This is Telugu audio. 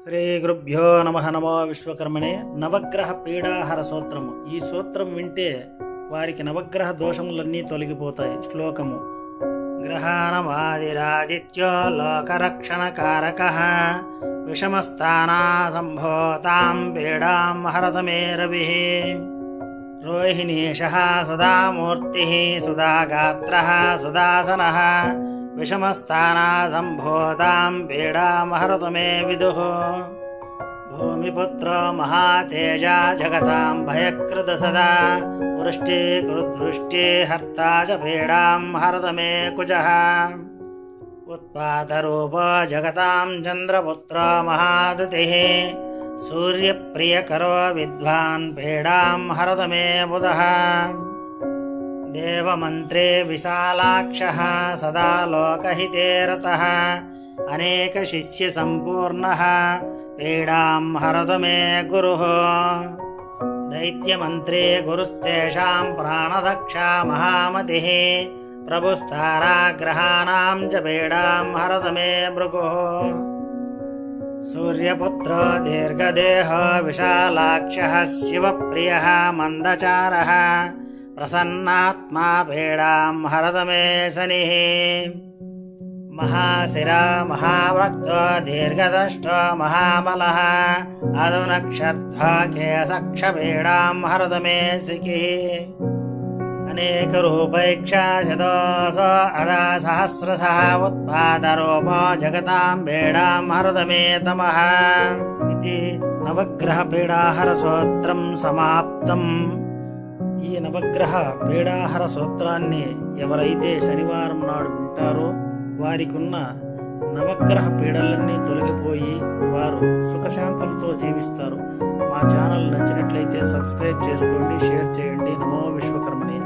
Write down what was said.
శ్రీ గురుభ్యో నమః. నమో విశ్వకర్మణే. నవగ్రహ పీడాహర సూత్రము. ఈ సూత్రం వింటే వారికి నవగ్రహ దోషములన్నీ తొలగిపోతాయి. శ్లోకము: గ్రహాణమాదిరాదిత్యో లోకరక్షణకారకః విషమస్థానా సంభూతాం పీడాం హరత మే రవిః. రోహిణీశః సుధామూర్తిః సుధాగాత్రః సుదాసనః విషమస్థానా సంభూతాం పీడాం హరత మే విదుః. భూమిపుత్రో మహాతేజా జగతాం భయకృత సదా వృష్టికృద్వృష్టి హర్తా చ పీడాం హరత మే కుజః. ఉత్పాతరూపో జగతాం చంద్రపుత్రో మహాదతిః సూర్యప్రియకరో విద్వాన్ పీడాం హరత మే బుధః. దేవమంత్రే విశాలాక్షః సదా లోకహితే రతః అనేకశిష్యసంపూర్ణः పీడాం హరత మే గురుః. దైత్యమంత్రే గురుస్తేషాం ప్రాణదక్షా మహామతిః ప్రభుస్తారాగ్రహాణాం చ పీడాం హరత మే భృగుః. సూర్యపుత్రో దీర్ఘదేహో విశాలాక్షః శివప్రియः మందచారः ప్రసన్నాత్మా పీడాం హరత మే శనిః. మహాశిరా మహావక్తో దీర్ఘదృష్టో మహాబలः అదునక్షర్ధ్వా కేశక్ష పీడాం హరత మే శిఖిః. అనేకరూపైక్షా శతోసో అదా సహస్రశః ఉత్పాదరూపో జగతాం పీడాం హరత మే తమః. ఇది నవగ్రహ పీడాహర సూత్రం సమాప్తం. ఈ నవగ్రహ పీడాహర సూత్రాన్ని ఎవరైతే శనివారం నాడు వింటారో వారికున్న నవగ్రహ పీడలన్నీ తొలగిపోయి వారు సుఖశాంతులతో జీవిస్తారు. మా ఛానల్ నచ్చినట్లయితే సబ్స్క్రైబ్ చేసుకోండి, షేర్ చేయండి. నమో విశ్వకర్మణే.